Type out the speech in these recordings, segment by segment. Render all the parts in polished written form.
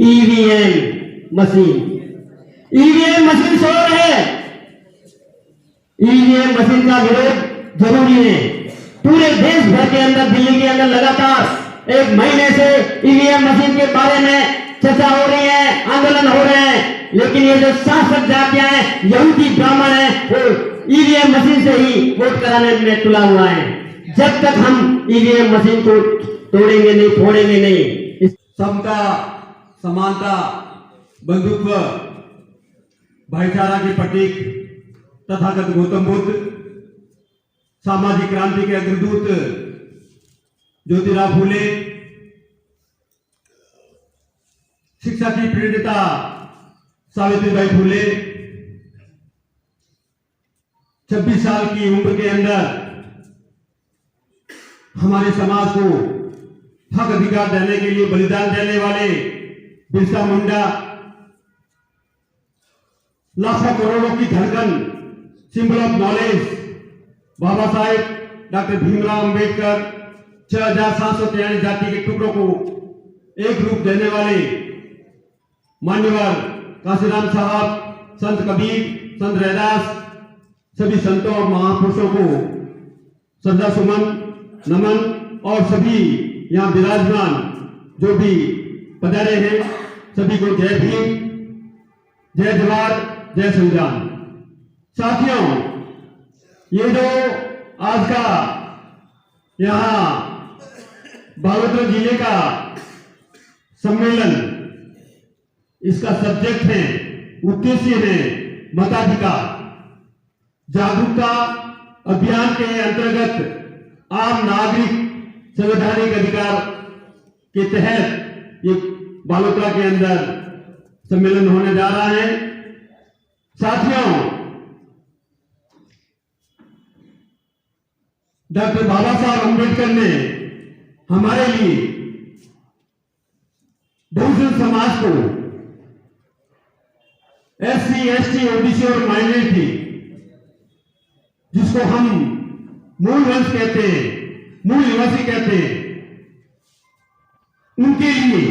EVM machine. EVM machine so है, EVM machine का विरोध जरूरी है। पूरे देश भर के अंदर, दिल्ली के अंदर लगातार 1 महीने से ईवीएम मशीन के बारे में चर्चा हो रही है, आंदोलन हो रहे हैं, लेकिन ये जो शासक जातियां हैं, यहूदी ब्राह्मण है, वो ईवीएम मशीन से ही वोट कराने में तुला हुआ है। जब तक हम ईवीएम मशीन को तोड़ेंगे नहीं, फोड़ेंगे नहीं। समता, समानता, बंधुत्व, भाईचारा के प्रतीक तथागत गौतम बुद्ध, सामाजिक क्रांति के अग्रदूत ज्योतिराव फूले, शिक्षा की प्रेरणा सावित्रीबाई फूले 26 साल की उम्र के अंदर हमारे समाज को हक अधिकार देने के लिए बलिदान देने वाले बिरसा मुंडा, लाखों करोड़ों की धड़कन, symbol of knowledge, Baba Saheb doctor Bhimrao Ambedkar, 6743 जाति के टुकड़ों को एक रूप देने वाले मान्यवर काशीराम साहब, संत कबीर, संत रैदास, सभी संतों और महापुरुषों को श्रद्धा सुमन, नमन, और सभी यहाँ विराजमान जो भी पधारे हैं सभी को जय भीम, जय जवाहर, जय संविधान। साथियों, ये जो आज का यहाँ बागोदर जिले का सम्मेलन, इसका सब्जेक्ट है, उद्देश्य है मताधिकार। जागरूकता अभियान के अंतर्गत आम नागरिक संवैधानिक अधिकार के तहत ये बालोतरा के अंदर सम्मेलन होने जा रहा है। साथियों, डॉक्टर बाबा साहब अम्बेडकर ने हमारे लिए बहुजन समाज को, SC, ST, OBC और माइनॉरिटी, जिसको हम मूल वंश कहते हैं, मूल निवासी कहते हैं, उनके लिए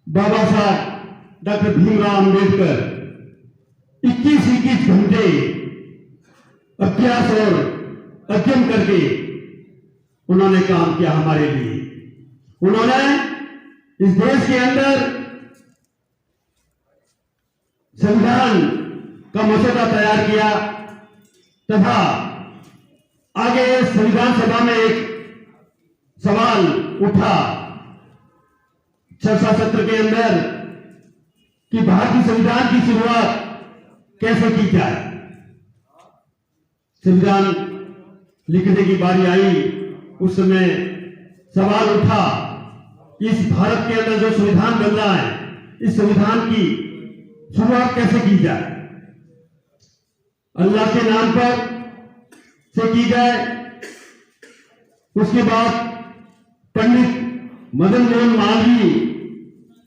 बाबा साहब डॉक्टर भीमराव अंबेडकर 21 घंटे अभ्यास और अध्ययन करके उन्होंने काम किया हमारे लिए। उन्होंने इस देश के अंदर संविधान का मसौदा तैयार किया तथा आगे संविधान सभा में एक सवाल उठा चर्चा सत्र के अंदर कि भारतीय संविधान की शुरुआत कैसे की जाए। संविधान लिखने की बारी आई, उस समय सवाल उठा, इस भारत के अंदर जो संविधान बन रहा है, इस संविधान की शुरुआत कैसे की जाए। अल्लाह के नाम पर से की जाए। उसके बाद पंडित मदन मोहन मालवीय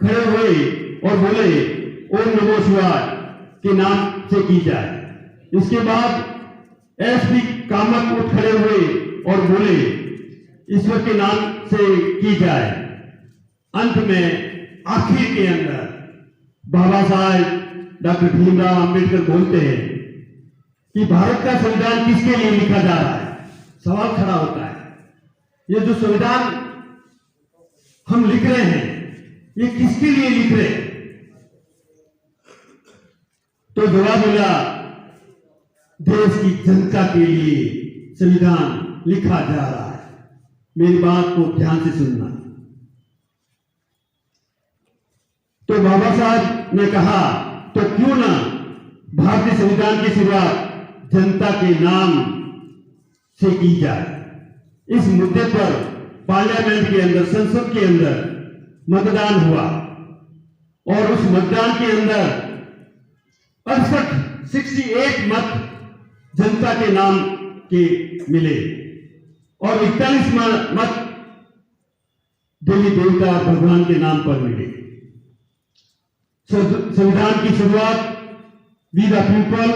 खड़े हुए और बोले ओम नमो शिवाय के नाम से की जाए। इसके बाद SP कामत उठ खड़े हुए और बोले ईश्वर के नाम से की जाए। अंत में आखिर के अंदर बाबा साहेब डॉक्टर भीमराव अंबेडकर बोलते हैं कि भारत का संविधान किसके लिए लिखा जा रहा है। सवाल खड़ा होता है, ये जो संविधान हम लिख रहे हैं, ये किसके लिए लिख रहे हैं। तो जवाब मिला, देश की जनता के लिए संविधान लिखा जा रहा है। मेरी बात को ध्यान से सुनना। तो बाबा साहब ने कहा, तो क्यों ना भारतीय संविधान की शुरुआत जनता के नाम से की जाए। इस मुद्दे पर पार्लियामेंट के अंदर, संसद के अंदर मतदान हुआ और उस मतदान के अंदर 68 मत जनता के नाम के मिले और 41 मत देवी देवता भगवान के नाम पर मिले। संविधान की शुरुआत वी द पीपल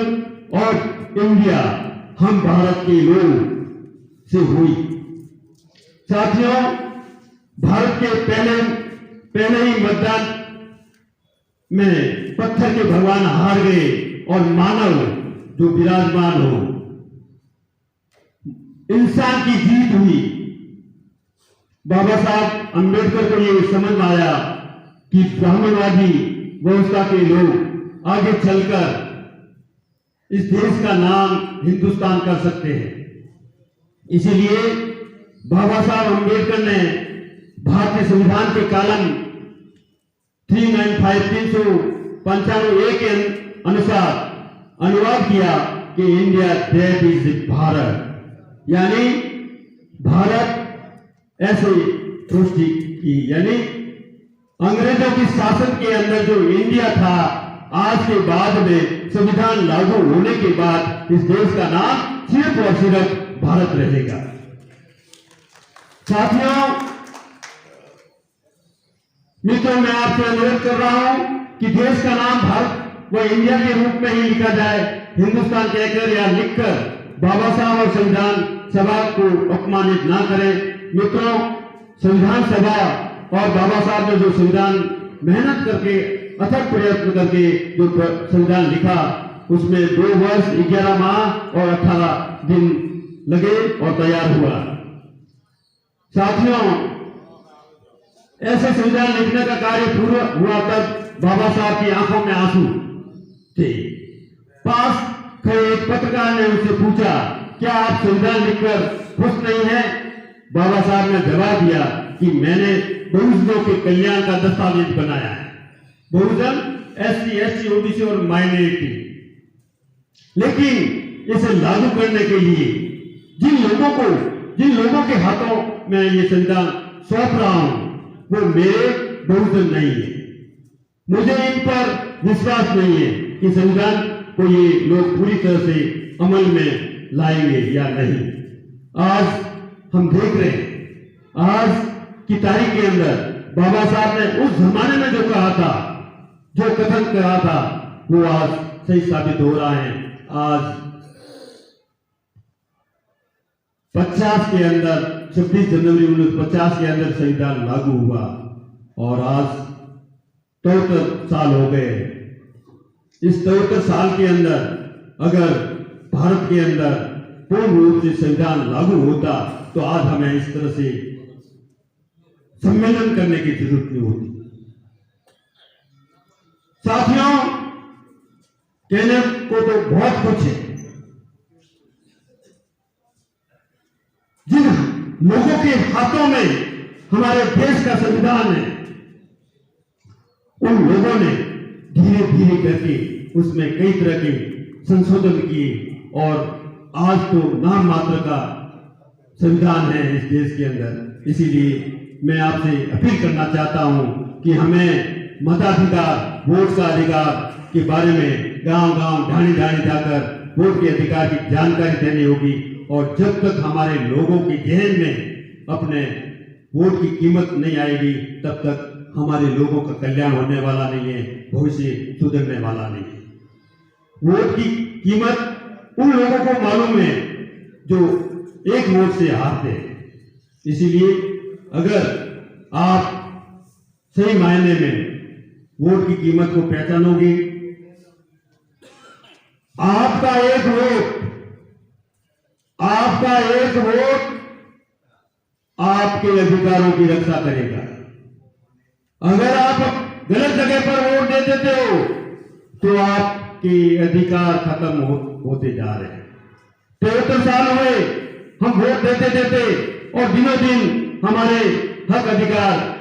और इंडिया, हम भारत के लोग से हुई। साथियों, भारत के पहले पहले ही मतदान में पत्थर के भगवान हार गए और मानव जो विराजमान हो, इंसान की जीत हुई। बाबा साहब अंबेडकर को ये समझ में आया कि ब्राह्मणवादी व्यवस्था के लोग आगे चलकर इस देश का नाम हिंदुस्तान कर सकते हैं। इसीलिए बाबा साहब अंबेडकर ने भारतीय संविधान के कॉलम 395 के अनुसार अनुवाद किया कि इंडिया दैट इज भारत, यानी भारत ऐसे पुष्टि की, यानी अंग्रेजों की शासन के अंदर जो इंडिया था, आज के बाद में संविधान लागू होने के बाद इस देश का नाम सिर्फ और सिर्फ भारत रहेगा। साथियों, मित्रों, मैं आपसे अनुरोध कर रहा हूं कि देश का नाम भारत व इंडिया के रूप में ही लिखा जाए। हिंदुस्तान कहकर या लिखकर बाबा साहब और संविधान सभा को अपमानित ना करें। मित्रों, संविधान सभा और बाबा साहब ने जो संविधान मेहनत करके, अथक प्रयत्न करके जो संविधान लिखा, उसमें 2 वर्ष 11 माह और 18 दिन लगे और तैयार हुआ। साथियों, ऐसे संविधान लिखने का कार्य पूरा हुआ तब बाबा साहब की आंखों में आंसू थे। पास खड़े एक पत्रकार ने उनसे पूछा, क्या आप संविधान लिखकर खुश नहीं हैं? बाबा साहब ने जवाब दिया कि मैंने बहुजनों के कल्याण का दस्तावेज बनाया है, बहुजन SC, ST, OBC और माइनॉरिटी, लेकिन इसे लागू करने के लिए जिन लोगों के हाथों में ये संविधान सौंप रहा हूं, वो मेरे बहुजन नहीं है। मुझे इन पर विश्वास नहीं है कि संविधान को ये लोग पूरी तरह से अमल में लाएंगे या नहीं। आज हम देख रहे हैं, आज की तारीख के अंदर बाबा साहब ने उस जमाने में जो कहा था, जो कथन कहा था, वो आज सही साबित हो रहा है। आज 50 के अंदर, 26 जनवरी 1950 के अंदर संविधान लागू हुआ और आज 73 साल हो गए। इस 73 साल के अंदर अगर भारत के अंदर पूर्ण रूप से संविधान लागू होता तो आज हमें इस तरह से सम्मेलन करने की जरूरत नहीं होती। साथियों, कहने को तो बहुत कुछ है। जिन लोगों के हाथों में हमारे देश का संविधान है, उन लोगों ने धीरे धीरे करके उसमें कई तरह के संशोधन किए और आज तो नाम मात्र का संविधान है इस देश के अंदर। इसीलिए मैं आपसे अपील करना चाहता हूं कि हमें मताधिकार, वोट का अधिकार के बारे में गांव-गांव, ढाणी-ढाणी जाकर वोट के अधिकार की जानकारी देनी होगी। और जब तक हमारे लोगों के जहन में अपने वोट की कीमत नहीं आएगी, तब तक हमारे लोगों का कल्याण होने वाला नहीं है, भविष्य सुधरने वाला नहीं है। वोट की कीमत उन लोगों को मालूम है जो एक वोट से हारते हैं। इसीलिए अगर आप सही मायने में वोट की कीमत को पहचानोगे, आपका एक वोट आपके अधिकारों की रक्षा करेगा। अगर आप गलत जगह पर वोट दे देते हो तो आपके अधिकार खत्म होते जा रहे हैं। 73 साल हुए हम वोट देते और दिनों दिन हमारे हक अधिकार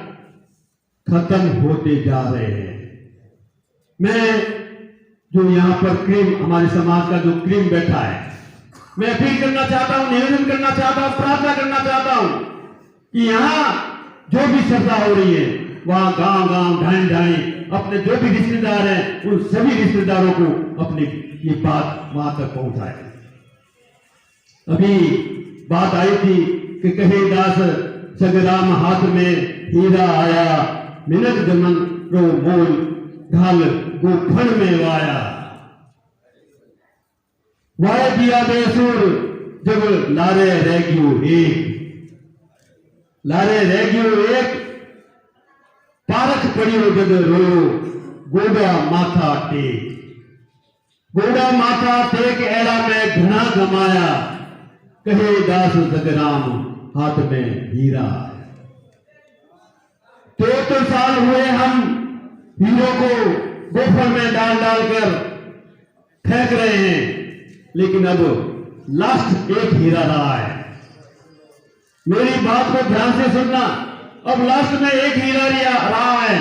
खत्म होते जा रहे हैं। मैं जो यहाँ पर क्रीम, हमारे समाज का जो क्रीम बैठा है, मैं अपील करना चाहता हूं, निवेदन करना चाहता हूं, प्रार्थना करना चाहता हूं कि यहाँ जो भी चर्चा हो रही है, वहां गांव-गांव, ढाणी-ढाणी अपने जो भी रिश्तेदार हैं, उन सभी रिश्तेदारों को अपनी ये बात वहां तक पहुंचाए। अभी बात आई थी कि कहे दास सगराम हाथ में हीरा आया, मिनट जमन रो मोल ढाल गोफन में वाया। वाय दिया बेसुर जब लारे रह गियो एक पारख पड़ियो जग रोयो गोड़ा माथा टेक। गोड़ा माथा टेक एड़ा में घना गमाया कहे दास जगराम हाथ में हीरा है। तो साल हुए हम हीरो को गोफर में डाल डाल कर फेंक रहे हैं, लेकिन अब लास्ट एक हीरा रहा है। मेरी बात को ध्यान से सुनना, अब लास्ट में एक हीरा रहा है।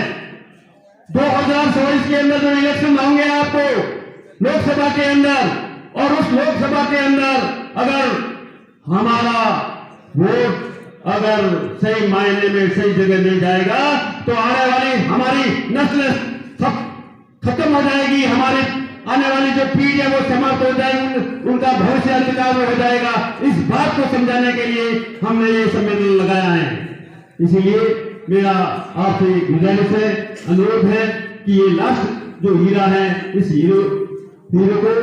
2024 के अंदर जो इलेक्शन होंगे आपको लोकसभा के अंदर, और उस लोकसभा के अंदर अगर हमारा वोट अगर सही मायने में सही जगह मिल जाएगा तो आने वाली हमारी नस्ल सब खत्म हो जाएगी। हमारे आने वाली जो पीढ़ी है वो समाप्त हो जाएगी, उनका भविष्य अंधकार में हो जाएगा। इस बात को समझाने के लिए हमने ये सम्मेलन लगाया है। इसीलिए मेरा आपसे गुजारिश है, अनुरोध है कि ये लास्ट जो हीरा है, इस हीरो को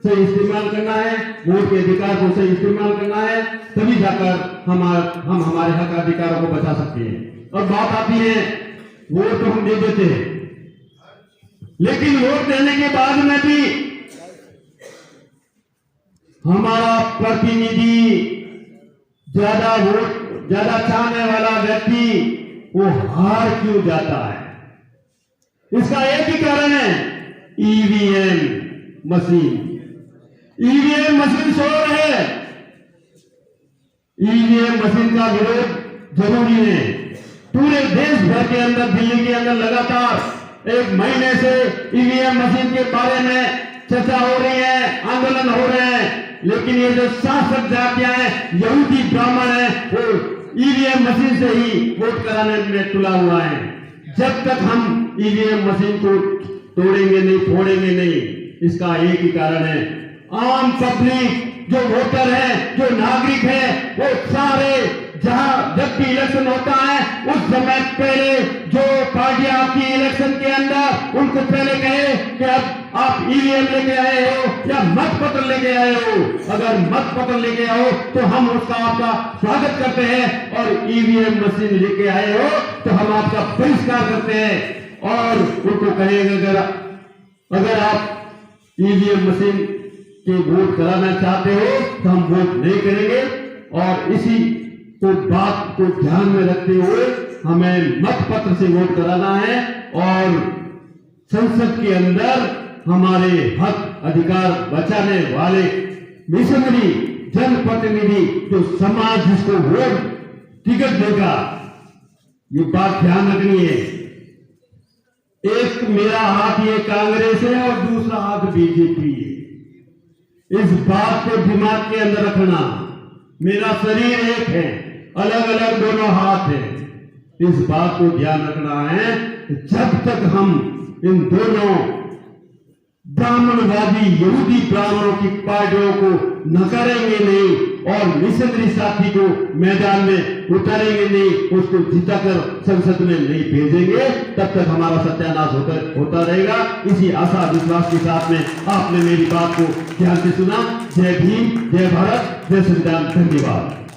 सही इस्तेमाल करना है, वोट के अधिकार को सही इस्तेमाल करना है, तभी जाकर हम हमारे हक अधिकारों को बचा सकते हैं। अब बात आती है वोट तो हम दे देते हैं, लेकिन वोट देने के बाद में भी हमारा प्रतिनिधि ज्यादा चाहने वाला व्यक्ति वो हार क्यों जाता है? इसका एक ही कारण है, ईवीएम मशीन। ईवीएम मशीन शोर है। ईवीएम मशीन का विरोध जरूरी है। पूरे देश भर के अंदर, दिल्ली के अंदर लगातार एक महीने से ईवीएम मशीन के बारे में चर्चा हो रही है, आंदोलन हो रहे हैं, लेकिन ये जो शासक जातियां हैं, यहूदी ब्राह्मण है, वो ईवीएम मशीन से ही वोट कराने में तुला हुआ है। जब तक हम ईवीएम मशीन को तोड़ेंगे नहीं, फोड़ेंगे नहीं, इसका एक ही कारण है, आम पब्लिक जो वोटर है, जो नागरिक है, वो सारे जब भी इलेक्शन होता है उस समय पहले जो पार्टियां आपकी इलेक्शन के अंदर उनको पहले कहे कि अब आप ईवीएम लेके आए हो या मत पत्र लेके आए हो। अगर मत पत्र लेके आओ तो हम उसका आपका स्वागत करते हैं, और ईवीएम मशीन लेके आए हो तो हम आपका बहिष्कार करते हैं और उनको कहेंगे अगर आप ईवीएम मशीन के वोट कराना चाहते हो तो हम वोट नहीं करेंगे। और इसी को बात को ध्यान में रखते हुए हमें मत पत्र से वोट कराना है, और संसद के अंदर हमारे हक अधिकार बचाने वाले मिशनरी जनप्रतिनिधि जो समाज जिसको वोट टिकट देगा, ये बात ध्यान रखनी है। एक मेरा हाथ ये कांग्रेस है और दूसरा हाथ बीजेपी है। इस बात को दिमाग के अंदर रखना। मेरा शरीर एक है, अलग अलग दोनों हाथ हैं। इस बात को ध्यान रखना है। जब तक हम इन दोनों ब्राह्मणवादी यहूदी ब्राह्मणों की पार्टियों को नकारेंगे नहीं और मिशनरी साथी को मैदान में उतारेंगे नहीं, उसको जिताकर संसद में नहीं भेजेंगे, तब तक हमारा सत्यानाश होता रहेगा। इसी आशा विश्वास के साथ में आपने मेरी बात को ध्यान से सुना। जय भीम, जय भारत, जय संविधान। धन्यवाद।